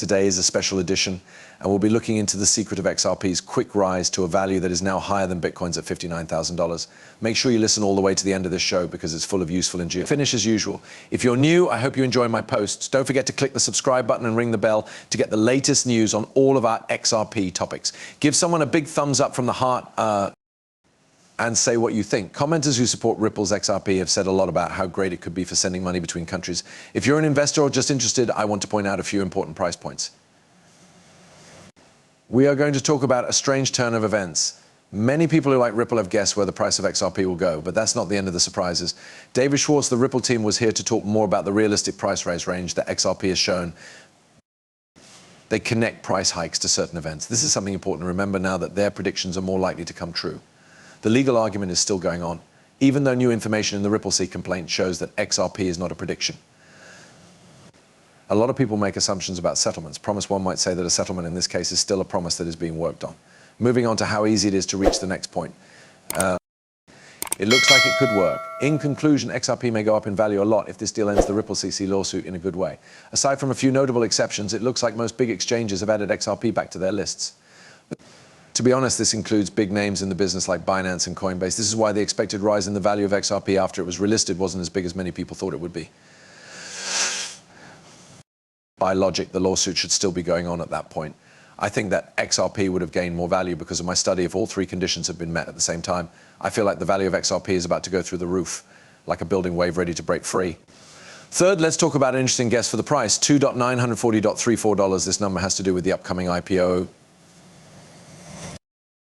Today is a special edition, and we'll be looking into the secret of XRP's quick rise to a value that is now higher than Bitcoin's at $59,000. Make sure you listen all the way to the end of this show because it's full of useful and finish as usual. If you're new, I hope you enjoy my posts. Don't forget to click the subscribe button and ring the bell to get the latest news on all of our XRP topics. Give someone a big thumbs up from the heart and say what you think. Commenters who support Ripple's XRP have said a lot about how great it could be for sending money between countries. If you're an investor or just interested, I want to point out a few important price points. We are going to talk about a strange turn of events. Many people who like Ripple have guessed where the price of XRP will go, but that's not the end of the surprises. David Schwartz, the Ripple team, was here to talk more about the realistic price rise range that XRP has shown. They connect price hikes to certain events. This is something important to remember now that their predictions are more likely to come true. The legal argument is still going on, even though new information in the Ripple C complaint shows that XRP is not a prediction. A lot of people make assumptions about settlements. Promise one might say that a settlement in this case is still a promise that is being worked on. Moving on to how easy it is to reach the next point. It looks like it could work. In conclusion, XRP may go up in value a lot if this deal ends the Ripple CC lawsuit in a good way. Aside from a few notable exceptions, it looks like most big exchanges have added XRP back to their lists. To be honest, this includes big names in the business like Binance and Coinbase. This is why the expected rise in the value of XRP after it was relisted wasn't as big as many people thought it would be. By logic, the lawsuit should still be going on at that point. I think that XRP would have gained more value because of my study if all three conditions had been met at the same time. I feel like the value of XRP is about to go through the roof, like a building wave ready to break free. Third, let's talk about an interesting guess for the price, $2,940.34. This number has to do with the upcoming IPO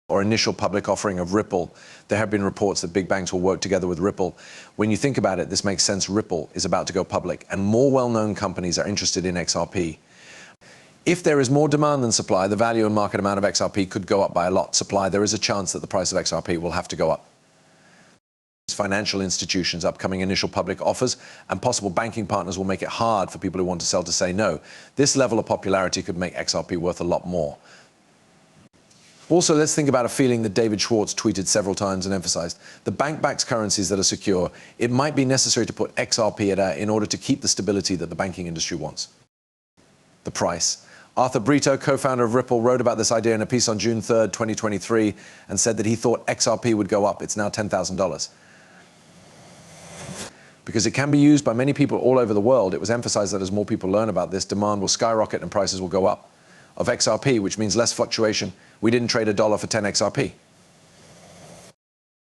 or initial public offering of Ripple. There have been reports that big banks will work together with Ripple. When you think about it, this makes sense. Ripple is about to go public, and more well-known companies are interested in XRP. If there is more demand than supply, the value and market amount of XRP could go up by a lot. Supply, there is a chance that the price of XRP will have to go up. Financial institutions, upcoming initial public offers, and possible banking partners will make it hard for people who want to sell to say no. This level of popularity could make XRP worth a lot more. Also, let's think about a feeling that David Schwartz tweeted several times and emphasized. The bank backs currencies that are secure. It might be necessary to put XRP at A in order to keep the stability that the banking industry wants. The price. Arthur Brito, co-founder of Ripple, wrote about this idea in a piece on June 3rd, 2023, and said that he thought XRP would go up. It's now $10,000. Because it can be used by many people all over the world, it was emphasized that as more people learn about this, demand will skyrocket and prices will go up. Of XRP, which means less fluctuation, we didn't trade $1 for 10 XRP.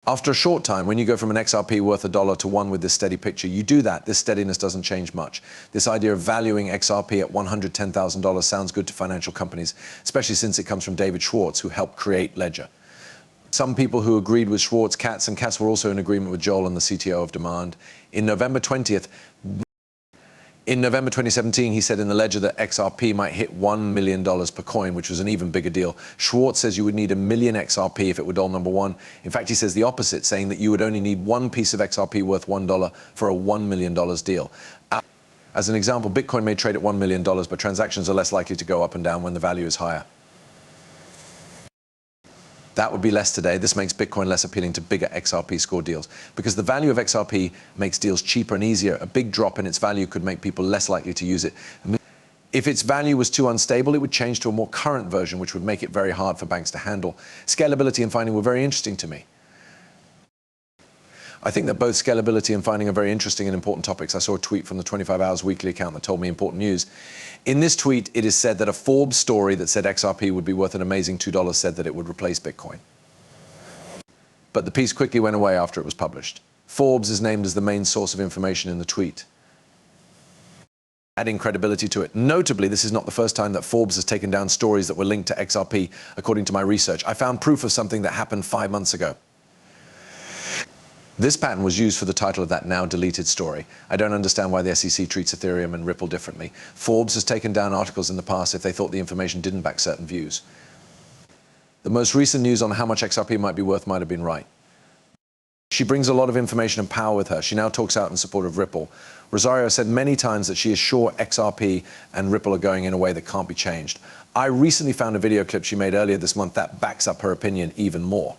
After a short time, when you go from an XRP worth $1 to one with this steady picture, you do that, this steadiness doesn't change much. This idea of valuing XRP at $110,000 sounds good to financial companies, especially since it comes from David Schwartz, who helped create Ledger. Some people who agreed with Schwartz, Katz, and Katz were also in agreement with Joel and the CTO of Demand. In November 2017, he said in the Ledger that XRP might hit $1 million per coin, which was an even bigger deal. Schwartz says you would need 1 million XRP if it were doll number one. In fact, he says the opposite, saying that you would only need one piece of XRP worth $1 for a $1 million deal. As an example, Bitcoin may trade at $1 million, but transactions are less likely to go up and down when the value is higher. That would be less today. This makes Bitcoin less appealing to bigger XRP score deals. Because the value of XRP makes deals cheaper and easier, a big drop in its value could make people less likely to use it. If its value was too unstable, it would change to a more current version, which would make it very hard for banks to handle. Scalability and finding were very interesting to me. I think that both scalability and finding are very interesting and important topics. I saw a tweet from the 25 Hours Weekly account that told me important news. In this tweet, it is said that a Forbes story that said XRP would be worth an amazing $2 said that it would replace Bitcoin. But the piece quickly went away after it was published. Forbes is named as the main source of information in the tweet, adding credibility to it. Notably, this is not the first time that Forbes has taken down stories that were linked to XRP, according to my research. I found proof of something that happened 5 months ago. This pattern was used for the title of that now deleted story. I don't understand why the SEC treats Ethereum and Ripple differently. Forbes has taken down articles in the past if they thought the information didn't back certain views. The most recent news on how much XRP might be worth might have been right. She brings a lot of information and power with her. She now talks out in support of Ripple. Rosario said many times that she is sure XRP and Ripple are going in a way that can't be changed. I recently found a video clip she made earlier this month that backs up her opinion even more.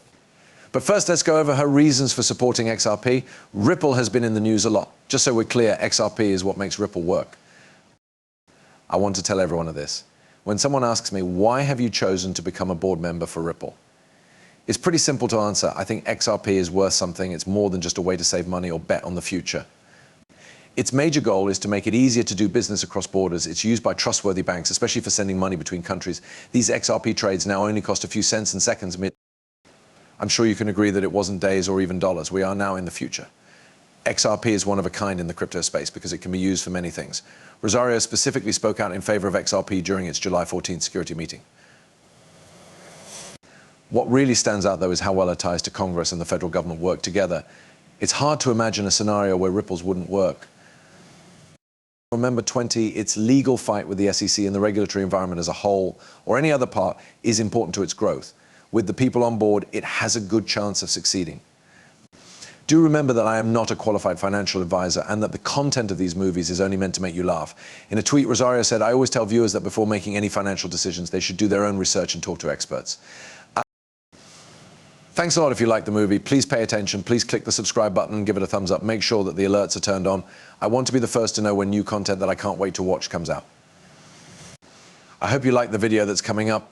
But first, let's go over her reasons for supporting XRP. Ripple has been in the news a lot. Just so we're clear, XRP is what makes Ripple work. I want to tell everyone of this. when someone asks me, why have you chosen to become a board member for Ripple? It's pretty simple to answer. I think XRP is worth something. It's more than just a way to save money or bet on the future. Its major goal is to make it easier to do business across borders. It's used by trustworthy banks, especially for sending money between countries. These XRP trades now only cost a few cents and seconds. I'm sure you can agree that it wasn't days or even dollars. We are now in the future. XRP is one of a kind in the crypto space because it can be used for many things. Rosario specifically spoke out in favor of XRP during its July 14th security meeting. What really stands out, though, is how well her ties to Congress and the federal government work together. It's hard to imagine a scenario where Ripples wouldn't work. Remember 20, its legal fight with the SEC and the regulatory environment as a whole, or any other part, is important to its growth. With the people on board, it has a good chance of succeeding. Do remember that I am not a qualified financial advisor and that the content of these movies is only meant to make you laugh. In a tweet, Rosario said, I always tell viewers that before making any financial decisions, they should do their own research and talk to experts. Thanks a lot if you liked the movie. Please pay attention. Please click the subscribe button and give it a thumbs up. Make sure that the alerts are turned on. I want to be the first to know when new content that I can't wait to watch comes out. I hope you like the video that's coming up.